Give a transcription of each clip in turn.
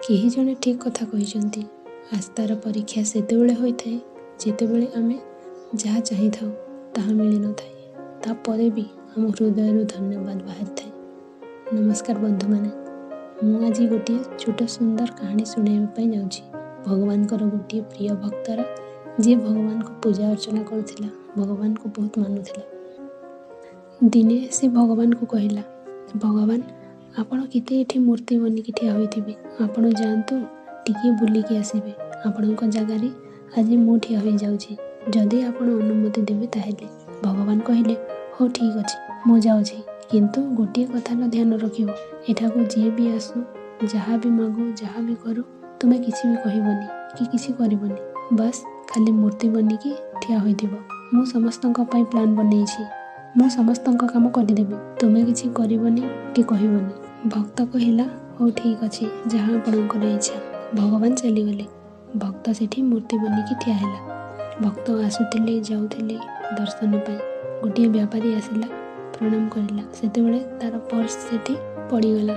केही जणे ठीक कथा कहिसंती। आस्थार परीक्षा सेतेबेले होइथाए जेतेबेले आमे जहाँ चाहि थाउ ताहा मिली न थाए, तापरे भी आम हृदय धन्यवाद बाहरी थाए। नमस्कार बंधु माने, मु आज गोटे छोट सुंदर कहानी शुणाइबा जाउछि। भगवान गोटे प्रिय भक्तर जी भगवान को पूजा अर्चना करथिला, भगवान को बहुत मानुथिला। दिने से भगवान को कहला, भगवान आपण केते एठी मूर्ति बनिकी ठिया होइथिबे, आपण जानतु टिके बुलिकी आसिबे। आपणक जगारे आज मु ठिया होई जाउछि, जदि आपण अनुमति देबे ताहेले। भगवान कहिले, हो ठीक अछि मु जाउछि, किंतु गोटे कथार ध्यान रखिबो, एठाको जे भी आसु, जहाँ भी मागो, जहाँ भी करो, तुमे किछि भी कहिबनी कि किछि करिबनी, बस खाली मूर्ति बनिकी ठिया होइथिबो। मु समस्तक पई प्लान बनैछि, मु समस्तक काम करिदेबी, तुमे किछि करिबनी कि कहिबनी। भक्त कहिला, हो ठीक अछि जहाँ आपणकर इच्छा। भगवान चलीगले। भक्त सेठी मूर्ति बनिकी ठिया हैला। भक्त आसुथिले जाउथिले दर्शन पाई। गोटे व्यापारी आसिला, प्रणाम करिला। सेतेबेले तार पर्स सेठी पड़ीगला।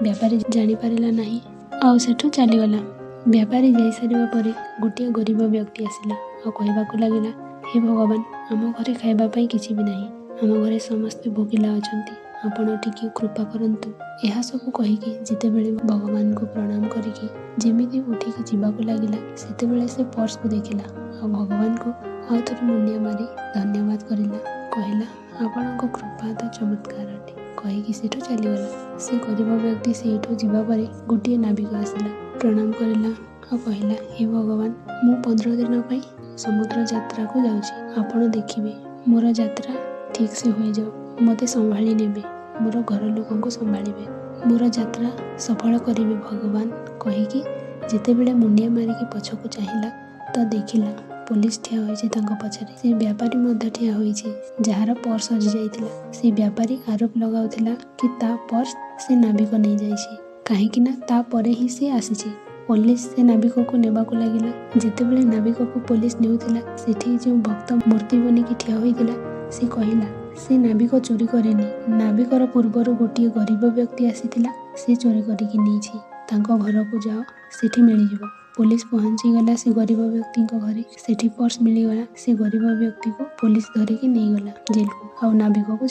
व्यापारी जानी पारिला नाही, आउ सेठु चलीगला। व्यापारी जाई सारिबा परे गोटे गरीब व्यक्ति आसिला आ कहबाकू लागिला, हे भगवान आम घरे खाइबा पाई किछि भी नाही, आम घरे समस्ते भोगिला अछंती, आपण टिके कृपा करंतु। यह सब कहिकी जितेबेले भगवान को प्रणाम करिकी जेमिति उठिकी जीवाकू लागिला, सेतेबेले से पर्स को देखिला आ भगवान को आउ थोड़े मुंडिया मारी धन्यवाद करिला। कहला, आपणक कृपा तो चमत्कार अटे, कहिकी सेठु चलीगला। से गरीब व्यक्ति सेठु जीवा परे गोटे नाविक आसिला, प्रणाम करिला आ कहला, हे भगवान मु 15 दिन पई समुद्र यात्रा को जाउछि, आपण देखिबे मोर यात्रा ठीक से होई जाऊ, मते संभाली नेबे, मोर घर लोकों को संभालिबे, मोर यात्रा सफल करिबे भगवान। कहिकी जेतेबेले मुंडिया मारिकी पछकू चाहिला तो देखिला पुलिस ठिया होइछे तांको पछरे। से व्यापारी मध्य ठिया होइछे जहार पर्स हजि जाइतिला। से व्यापारी आरोप लगाउथिला कि ता पर्स से नाविक नै जाइछे, काहेकि ना ता परे ही से आसीछे। पुलिस से नाविक को नेबाकू लागिला। जेतेबेले नाविक को पुलिस नेउथिला, सेठी जो भक्त मूर्ति बनिकी ठिया होइतिला, से कहिला, से नाविक चोरी करेनी, नाविकर पूर्वर गोटे गरीब व्यक्ति आसीथिला, से चोरी करिकी नेइछि, तांको घर को जाओ सेठी मिलिजिवो। पुलिस पहुंची गला से गरीब व्यक्ति को घरे, सेठी पर्स मिलिगला। से गरीब व्यक्ति को पुलिस धरिकी नहीं गला जेल को, आउ नाविक को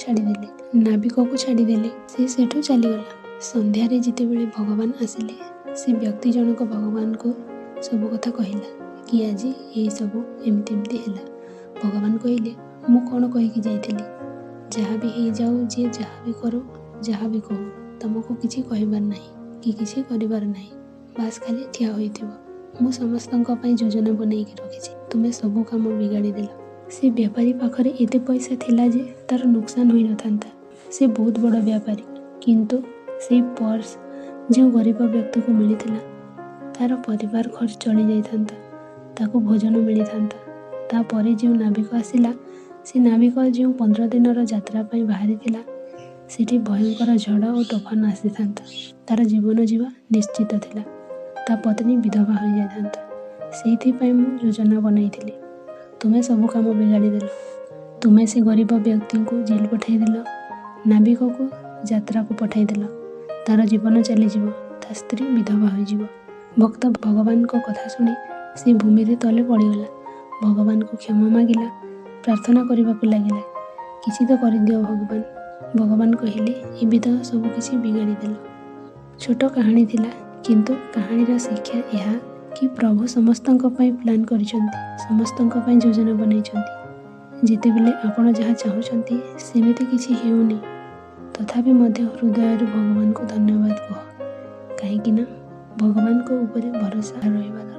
छाड़ी देले। से सेठू चलीगला। संध्यारे जितेबेले भगवान आसिले, से व्यक्ति जनक भगवान को सब कथा कहिला कि आज यही सब एमती एमती हैला। भगवान कहिले, मु कौन कहिकी जाइथिली, जहाँ भी हो जाऊ, जे जहाँ भी करो, जहाँ भी कहू, तुमको किसी कहबार नहीं कि किसी करिबार नहीं, बास खाली ठिया होइथिबो। मु समस्तक पई योजना बनैकी रखिछि, तुमे सब काम बिगाड़ी देल। से व्यापारी पाखरे एते पैसा थिला जे तार नुकसान होई न थांता। से बहुत बड़ व्यापारी, किंतु से पर्स जो गरीब व्यक्ति को मिलिथिला, तार परिवार खर्च चली जाई थांता, ताको भोजन मिली थांता। तापरे जो नाविक आसिला, से नाविक जो 15 दिनर यात्रा पाई बाहरी थिला, सेठी भयंकर झड़ और तूफान आसी थांता, तार जीवन जीवा निश्चित थिला, ता पत्नी विधवा हो जाई थांता। सेठी पाई मु योजना बनाइथिली, तुमे सब काम बिगाड़ी देल। तुमे से गरीब व्यक्ति को जेल पठाई देल, नाविक को यात्रा को पठाई देल, तार जीवन चली जीव, ता स्त्री विधवा हो जीव। भक्त भगवान को कथा सुनी से भूमि रे तले पड़ीगला। भगवान को क्षमा मागिला, प्रार्थना करबाकू लागिला, किछि तो कर दियो भगवान। भगवान कहिले, एबे तो सब किछि बिगाड़ी देल। छोट कहानी थिला, किंतु कहानीर शिक्षा यह कि प्रभु समस्तक पई प्लान करिसंती, समस्तक पई योजना बनाइसंती। जेतेबेले आपण जहाँ चाहुचंती सेमिति किछि हेउनी, तथापि मध्य हृदय भगवान को धन्यवाद कह, काहेकि ना भगवान को ऊपर भरोसा रहिबा।